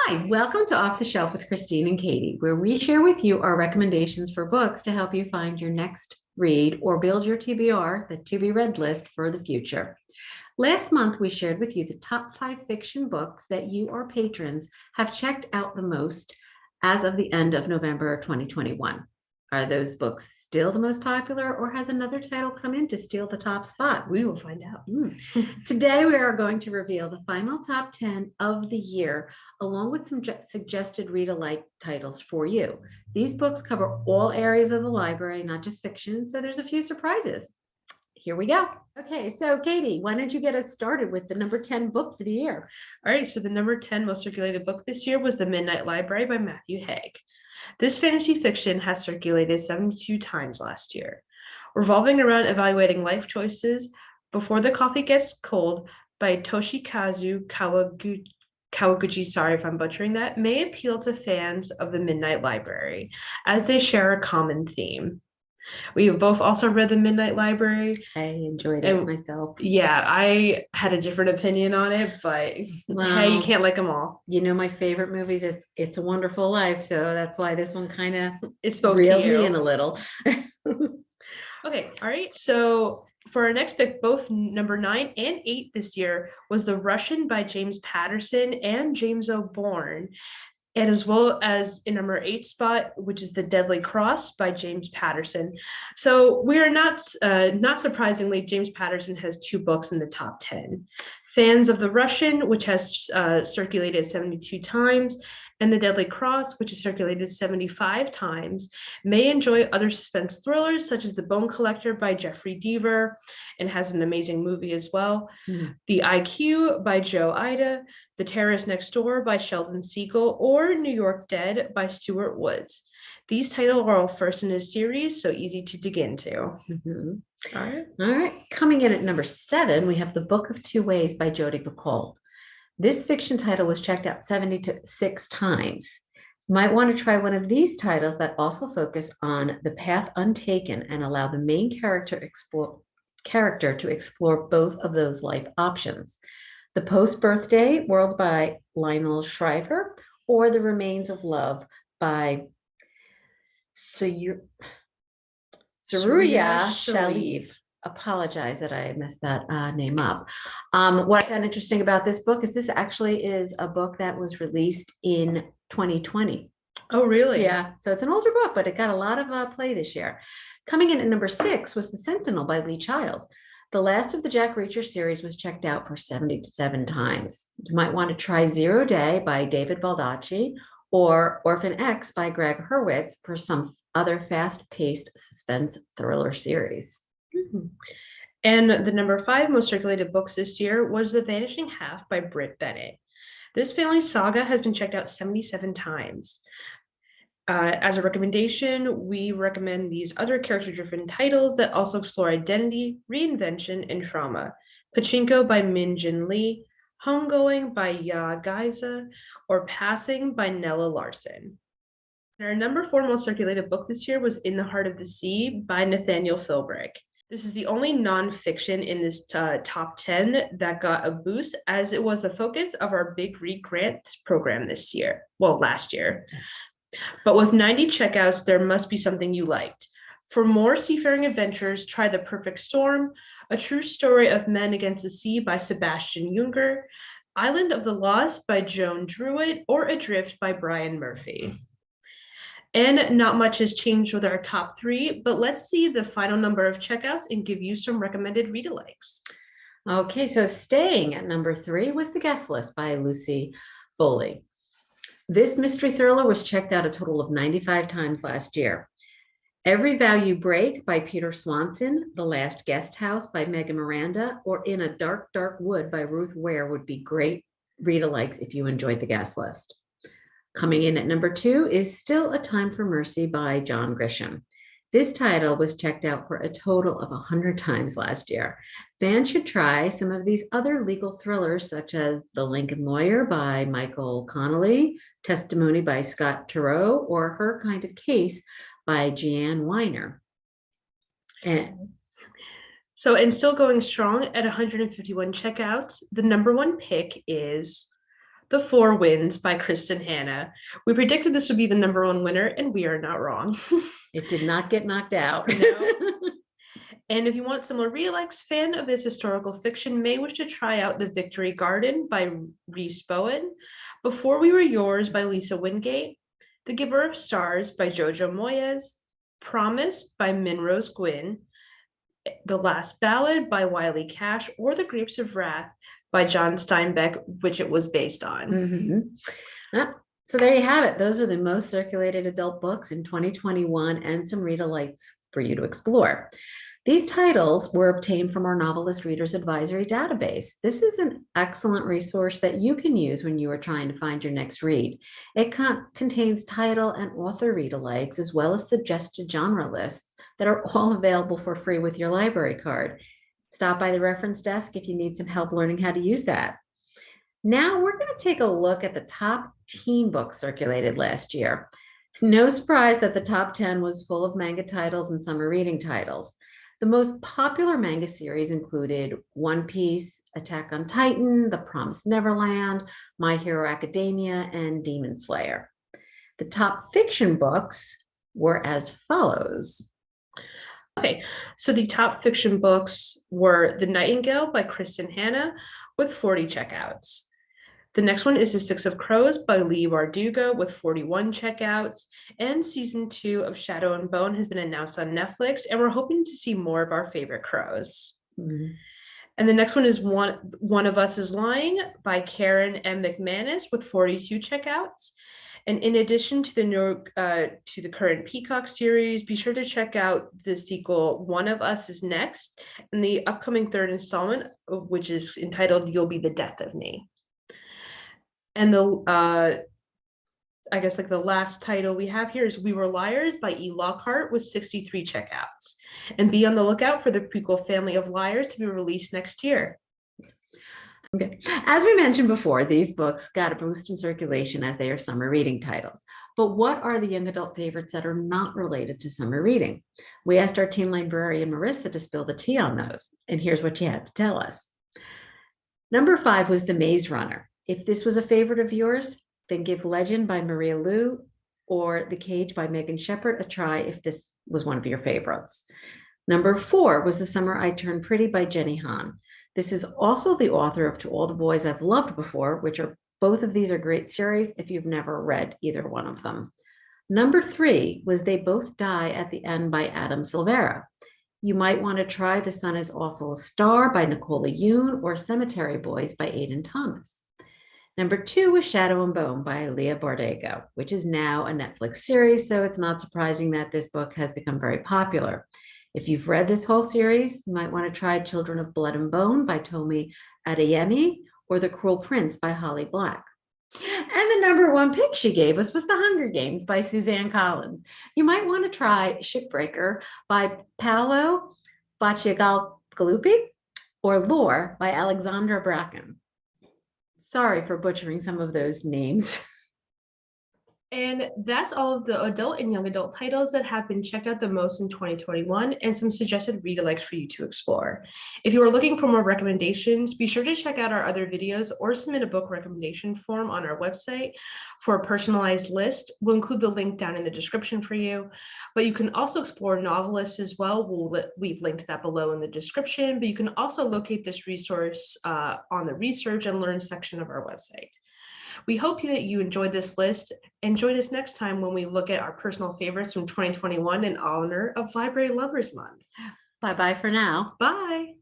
Hi, welcome to Off the Shelf with Christine and Katie, where we share with you our recommendations for books to help you find your next read or build your TBR, the to be read list for the future. Last month, we shared with you the top 5 fiction books that you, our patrons, have checked out the most as of the end of November 2021. Are those books still the most popular, or has another title come in to steal the top spot? We will find out. Today, we are going to reveal the final top 10 of the year, along with some suggested read-alike titles for you. These books cover all areas of the library, not just fiction, so there's a few surprises. Here we go. Okay, so Katie, why don't you get us started with the number 10 book for the year? All right, so the number 10 most circulated book this year was The Midnight Library by Matthew Haig. This fantasy fiction has circulated 72 times last year, revolving around evaluating life choices. Before the Coffee Gets Cold by Toshikazu Kawaguchi, sorry if I'm butchering that, may appeal to fans of The Midnight Library, as they share a common theme. We have both also read The Midnight Library. I enjoyed it myself. Yeah, I had a different opinion on it, but hey, you can't like them all. You know, my favorite movies is It's a Wonderful Life, so that's why this one kind of reeled me in a little. Okay, all right. So for our next pick, both number 9 and 8 this year was The Russian by James Patterson and James O'Bourne. And as well as in number 8 spot, which is The Deadly Cross by James Patterson. So we are not surprisingly, James Patterson has 2 books in the top 10. Fans of The Russian, which has circulated 72 times, and The Deadly Cross, which has circulated 75 times, may enjoy other suspense thrillers such as The Bone Collector by Jeffrey Deaver, and has an amazing movie as well. The IQ by Joe Ida, The Terrorist Next Door by Sheldon Siegel, or New York Dead by Stuart Woods. These titles are all first in his series, so easy to dig into. All right. Coming in at number 7, we have The Book of Two Ways by Jodi Picoult. This fiction title was checked out 76 times. You might want to try one of these titles that also focus on the path untaken and allow the main character to explore both of those life options. The Post-Birthday World by Lionel Shriver, or The Remains of Love by Saruya Shalev. Apologize that I messed that name up. What I found interesting about this book is this actually is a book that was released in 2020. Oh, really? Yeah. So it's an older book, but it got a lot of play this year. Coming in at number 6 was The Sentinel by Lee Child. The last of the Jack Reacher series was checked out for 77 times. You might want to try Zero Day by David Baldacci or Orphan X by Greg Hurwitz for some other fast-paced suspense thriller series. And the number 5 most circulated books this year was The Vanishing Half by Britt Bennett. This family saga has been checked out 77 times. As a recommendation, we recommend these other character-driven titles that also explore identity, reinvention, and trauma. Pachinko by Min Jin Lee, Homegoing by Ya Gaiza, or Passing by Nella Larson. And our number 4 most circulated book this year was In the Heart of the Sea by Nathaniel Philbrick. This is the only nonfiction in this top 10 that got a boost, as it was the focus of our Big Read Grant program this year. Well, last year. But with 90 checkouts, there must be something you liked. For more seafaring adventures, try The Perfect Storm, A True Story of Men Against the Sea by Sebastian Junger, Island of the Lost by Joan Druitt, or Adrift by Brian Murphy. And not much has changed with our top 3, but let's see the final number of checkouts and give you some recommended read-alikes. Okay, so staying at number 3 was The Guest List by Lucy Foley. This mystery thriller was checked out a total of 95 times last year. Every Vow You Break by Peter Swanson, The Last Guest House by Megan Miranda, or In a Dark, Dark Wood by Ruth Ware would be great read-alikes if you enjoyed The Guest List. Coming in at number 2 is Still a Time for Mercy by John Grisham. This title was checked out for a total of 100 times last year. Fans should try some of these other legal thrillers, such as The Lincoln Lawyer by Michael Connolly, Testimony by Scott Turow, or Her Kind of Case by Jeanne Weiner. And still going strong at 151 checkouts, the number 1 pick is The Four Winds by Kristen Hanna. We predicted this would be the #1 winner, and we are not wrong. It did not get knocked out. No. And if you want some more real-likes, fan of this historical fiction may wish to try out The Victory Garden by Rhys Bowen, Before We Were Yours by Lisa Wingate, The Giver of Stars by Jojo Moyes, Promise by Minrose Gwyn, The Last Ballad by Wiley Cash, or The Grapes of Wrath by John Steinbeck, which it was based on. So there you have it. Those are the most circulated adult books in 2021 and some read-alikes for you to explore. These titles were obtained from our Novelist Readers Advisory database. This is an excellent resource that you can use when you are trying to find your next read. It contains title and author read-alikes, as well as suggested genre lists that are all available for free with your library card. Stop by the reference desk if you need some help learning how to use that. Now we're going to take a look at the top teen books circulated last year. No surprise that the top 10 was full of manga titles and summer reading titles. The most popular manga series included One Piece, Attack on Titan, The Promised Neverland, My Hero Academia, and Demon Slayer. The top fiction books were as follows. Okay, so the top fiction books were The Nightingale by Kristen Hanna with 40 checkouts. The next one is The Six of Crows by Lee Bardugo with 41 checkouts. And season 2 of Shadow and Bone has been announced on Netflix, and we're hoping to see more of our favorite crows. Mm-hmm. And the next one is One of Us is Lying by Karen M. McManus with 42 checkouts. And in addition to the current Peacock series, be sure to check out the sequel, One of Us is Next, and the upcoming third installment, which is entitled You'll Be the Death of Me. And I guess like the last title we have here is We Were Liars by E. Lockhart with 63 checkouts. And be on the lookout for the prequel Family of Liars to be released next year. Okay. As we mentioned before, these books got a boost in circulation as they are summer reading titles. But what are the young adult favorites that are not related to summer reading? We asked our teen librarian, Marissa, to spill the tea on those. And here's what she had to tell us. Number 5 was The Maze Runner. If this was a favorite of yours, then give Legend by Maria Liu or The Cage by Megan Shepard a try if this was one of your favorites. Number 4 was The Summer I Turned Pretty by Jenny Han. This is also the author of To All the Boys I've Loved Before, which are both of these are great series if you've never read either one of them. Number 3 was They Both Die at the End by Adam Silvera. You might want to try The Sun Is Also a Star by Nicola Yoon or Cemetery Boys by Aidan Thomas. Number 2 was Shadow and Bone by Leah Bardugo, which is now a Netflix series, so it's not surprising that this book has become very popular. If you've read this whole series, you might want to try Children of Blood and Bone by Tomi Adeyemi or The Cruel Prince by Holly Black. And the number 1 pick she gave us was The Hunger Games by Suzanne Collins. You might want to try Shipbreaker by Paolo Bacigalupi or Lore by Alexandra Bracken. Sorry for butchering some of those names. And that's all of the adult and young adult titles that have been checked out the most in 2021 and some suggested read-alikes for you to explore. If you are looking for more recommendations, be sure to check out our other videos or submit a book recommendation form on our website for a personalized list. We'll include the link down in the description for you, but you can also explore novelists as well. We've linked that below in the description, but you can also locate this resource on the research and learn section of our website. We hope that you enjoyed this list and join us next time when we look at our personal favorites from 2021 in honor of Library Lovers Month. Bye-bye for now. Bye.